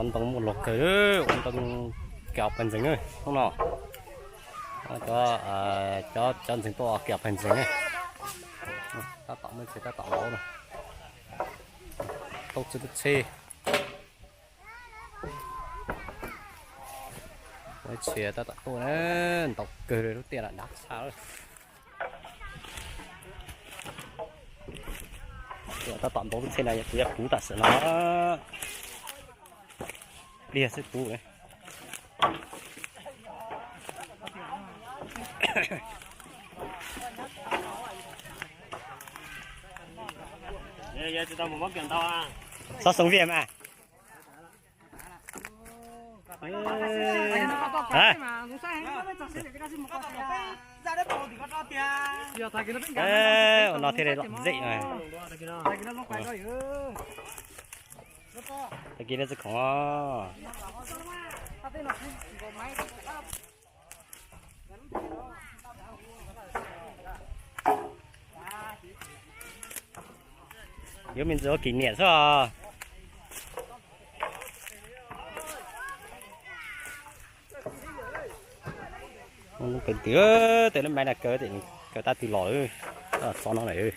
ôn tông một lộc cái ôn tông kẹp phần dính ơi không nào cho chân dính to kẹp phần dính này ta tạo mình sẽ ta tạo đó này tông chữ C với chia ta tạo to lên tộc cười rồi tiền là đắt sao rồi ta tạm bố trên này thì cú ta sẽ nó đi sẽ cú đấy giờ chúng ta một món kiện to à sao sống viêm à nó thế này lắm dị này cái kia nó rất khó nếu mình có kỷ niệm sao cần tứa từ nó mai là cỡ thì cỡ ta từ lòi ơi xó nó này ơi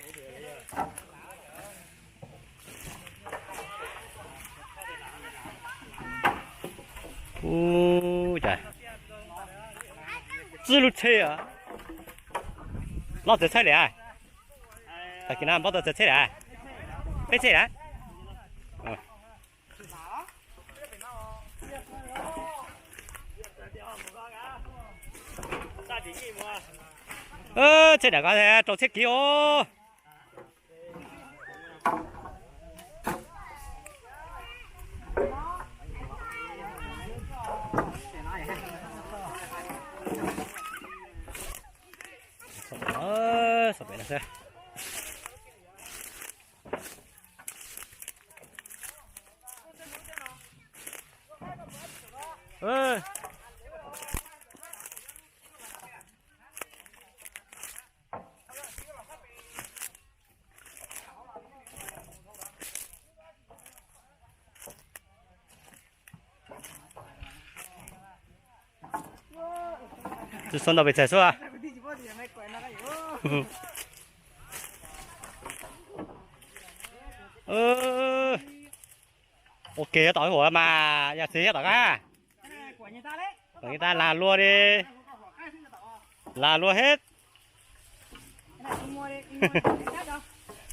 trời dư lụt xe à nó từ xe này tại cái nào bắt đầu từ xe này biết xe đấy chết đã có thể trâu chết kìa sao vậy nè就送到被拆是吧？ok tỏi của mà nhà xí tỏi á của người ta là lua đi là lua hết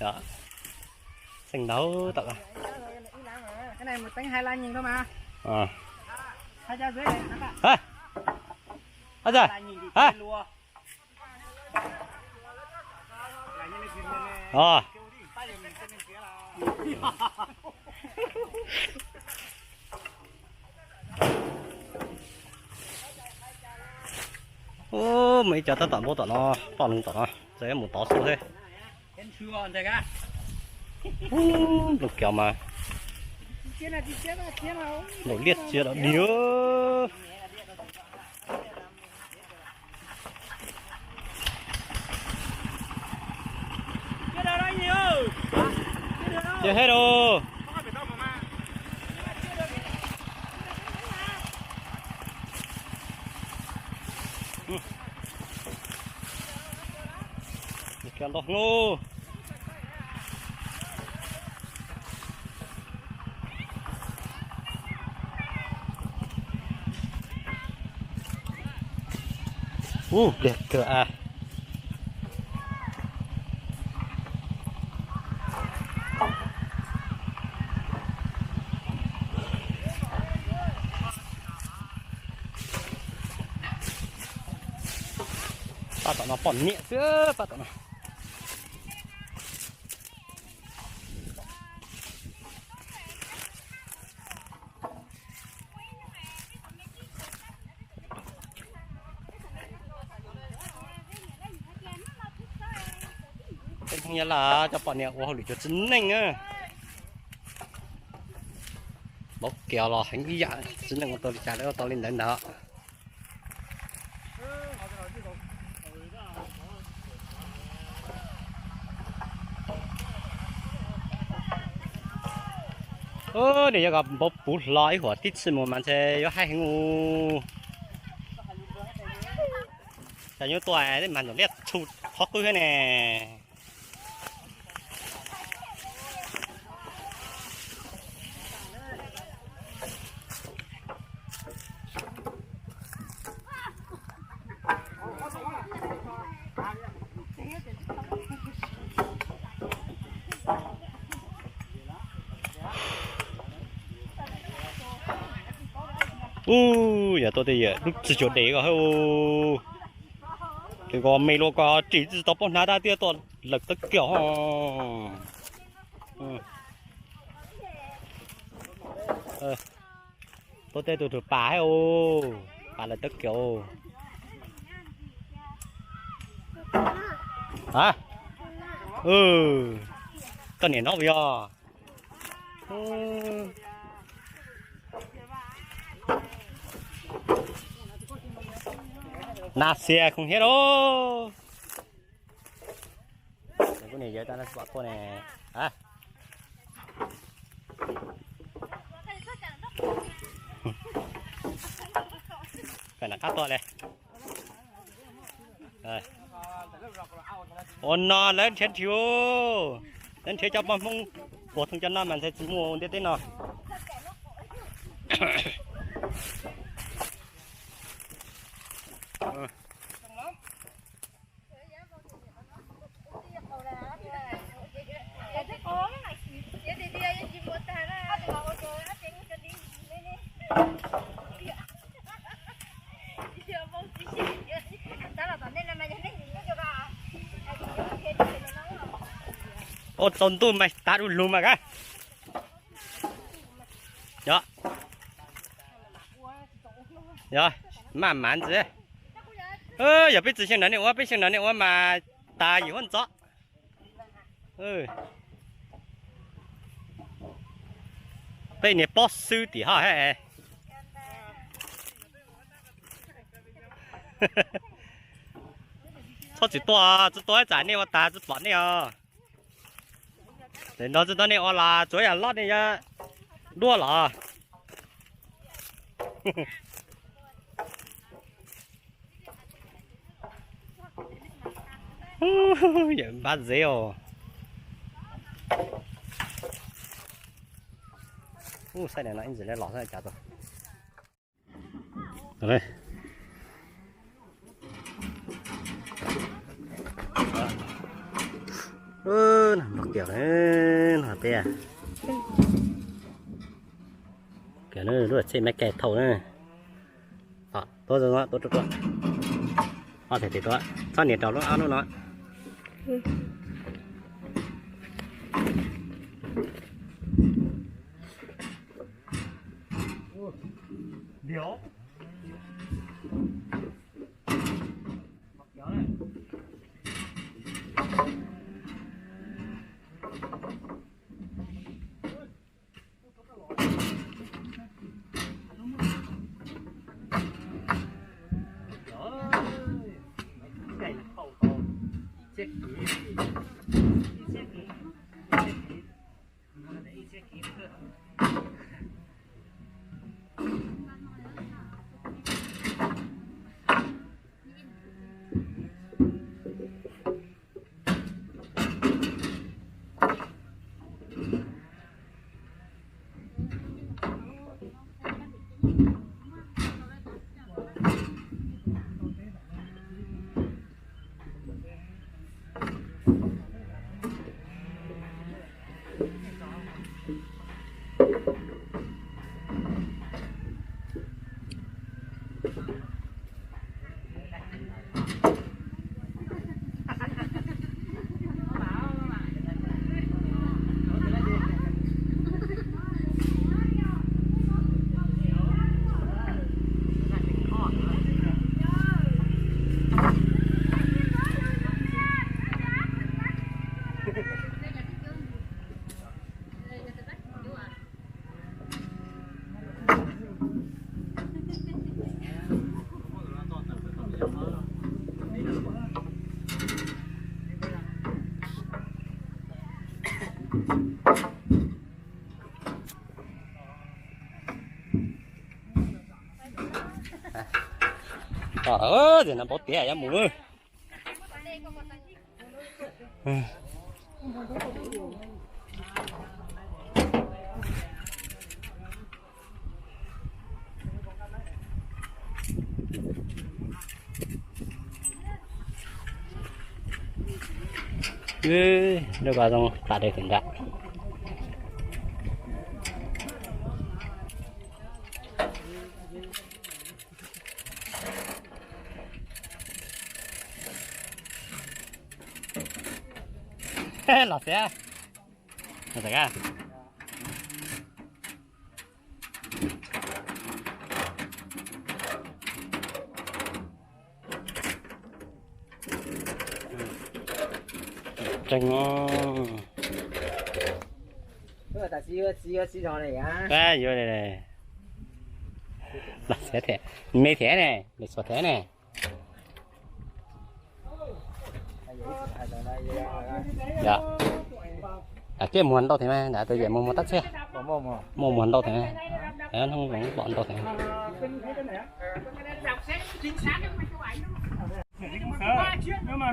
đó xanh đấu tỏi cái này một bánh 25 nghìn thôi mà hai ra dưới này hả hả rồi hả ô mấy chả ta tận vô tận nó toàn lùng tận nó dễ một tỏ số thế lục kẹo mà nổi liệt chưa đó điếu chưa hết đâu kẹo đỏ ngô đẹp cửa à ba tao nó còn nhẹ chứ ba tao nó không nhớ là cho bọn nè của họ lựa cho chính mình á bốc kèo là hành vi dạng chính là tôi trả đó tôi lên đến đó ô để cho gặp bố bút lói của tít xin một màn xe có hai ngu chả nhớ tuổi đấy màn nó liệt chụt khó cứ thế nè giờ tôi thì lúc chỉ chỗ để có hô thì có mấy lô có chỉ tao bọn nó đã tiêu toàn lực tất kiểu tôi tên tụi bà hay ô bà là tất kiểu hả con này nó bây giờ nà xe không hết đâu cái này giờ ta nó bỏ con này hả cái là cắt to này rồi ôn nó lên chết thiếu lên chết cho bọn mông của thằng chân nó mình sẽ chỉ mua đến nó ô tôn tu mày ta đu lùm mà cái đó rồi慢慢子也被执行人的我被行人的我嘛打一混走被你包收底下嘿超级多啊这多一盏呢我打这把呢啊nó知道呢我啦昨夜拉的呀落了人把子哦晒点了一直来老上夹着来nó kiểu đấy nó bè kiểu nó rất là trên mấy kẹt thầu này tốt rồi đó tốt thể thì tốt sao nhiệt trào nó áo nó điều thì nó bớt tía em mua. Đưa vào trong tạ đây tỉnh trạng. Lọt xe. Lọt xe ra. Chanh ngon. Cái ta xí trò này á. À, vô đây này. Lọt xe thẻ. Mê thẻ này, để sọt thẻ này. Dạ. Cái muôn đâu thế mà, đã tôi về mua tắt xe. Mua muôn đâu thế mà. Đấy, không vẫn bọn đâu thế mà. Nhưng mà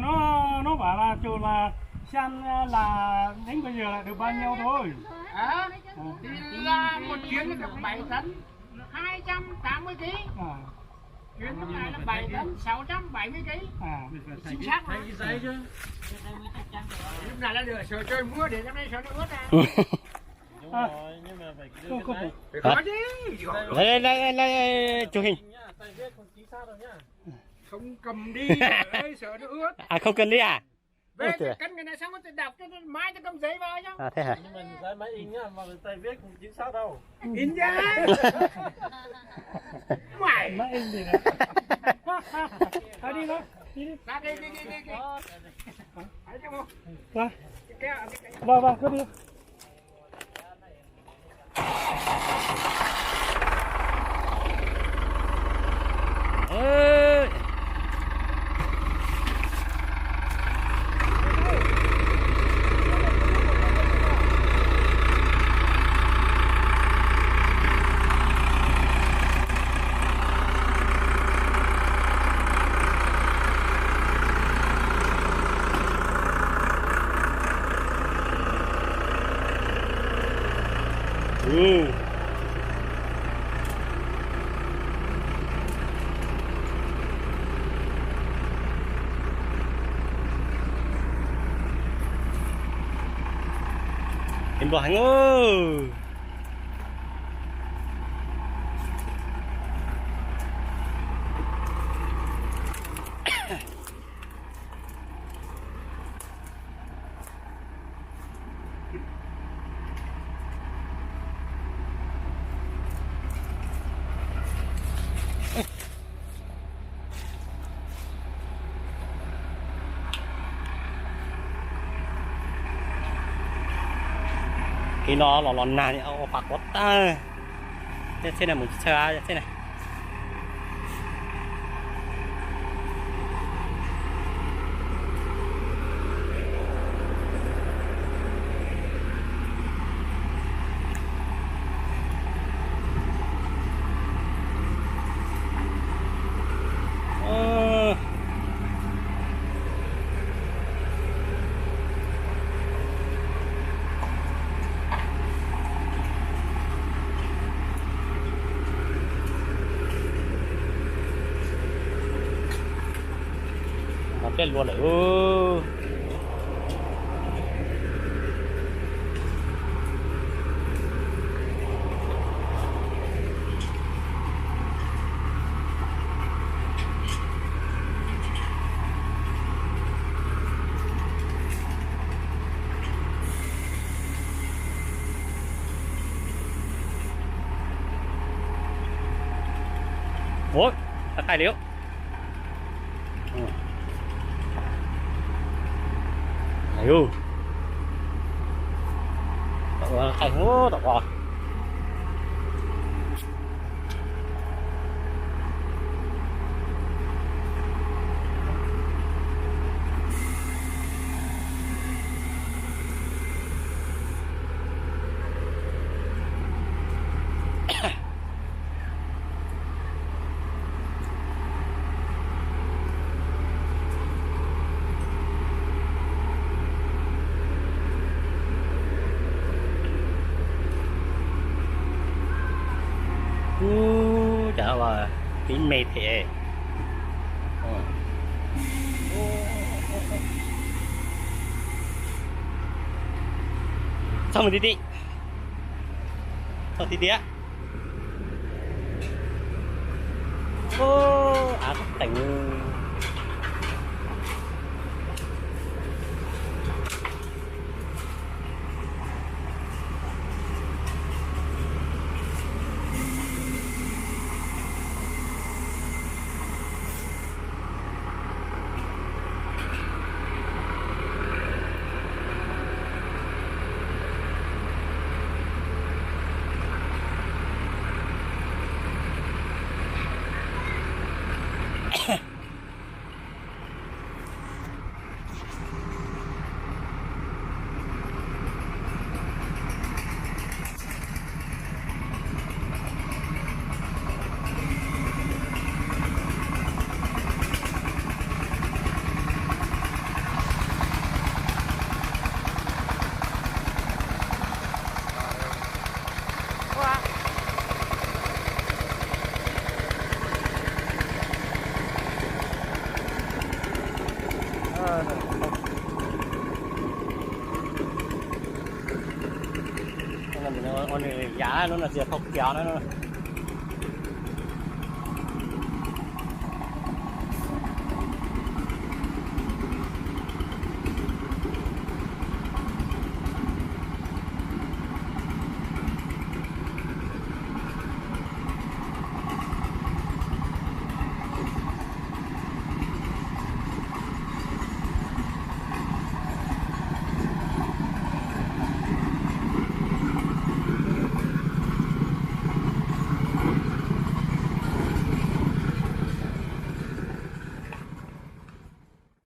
nó bảo là chỗ là xem là đến bây giờ là được bao nhiêu thôi. Thì là một chuyến được 7 tấn 280 kg. Chuyến hôm nay là 7 tấn 670 kg. Chính xác mà. Lúc nào là được sờ chơi mua để năm nay sờ nó ướt ra. Nhưng mà phải Có chứ. Đây, chụp hình. Không cầm đi ơi, sợ nó ướt. À, không cần đi à? Về cái cân cái này xong rồi đọc cho mai cho cầm giấy vào nhá. À, thế hả? nhưng mà giấy máy in nhá, mà tay viết không chính xác đâu. In ra. Mày Máy in gì này? Thôi đi thôi. Đi. Ra đi. Hãy cho một. Vâng, cứ đi. Ơi. Em bỏ hành ơi. Khi nó lòn này ao bạc quá ta. Thế này một xe thế này. Chết luôn đấy. Ôi, tài liệu. Ayo. Thành ngô đỏ rồi. tí mệt thế. Xong rồi tí tí. Xong tí tí á. Ô, à tỉnh. Con này giá nó là gì không kéo nó